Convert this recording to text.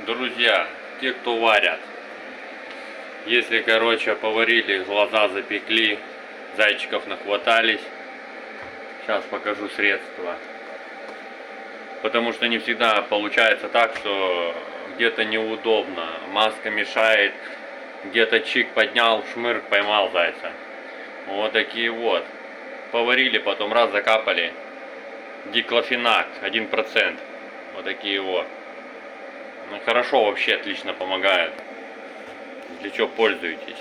Друзья, те, кто варят, если, короче, поварили, глаза запекли, зайчиков нахватались, сейчас покажу средства. Потому что не всегда получается так, что где-то неудобно, маска мешает, где-то чик поднял, шмырк, поймал зайца. Вот такие вот. Поварили, потом раз закапали. Диклофенак 1%. Вот такие вот. Ну, хорошо, вообще отлично помогают. Если что, пользуйтесь.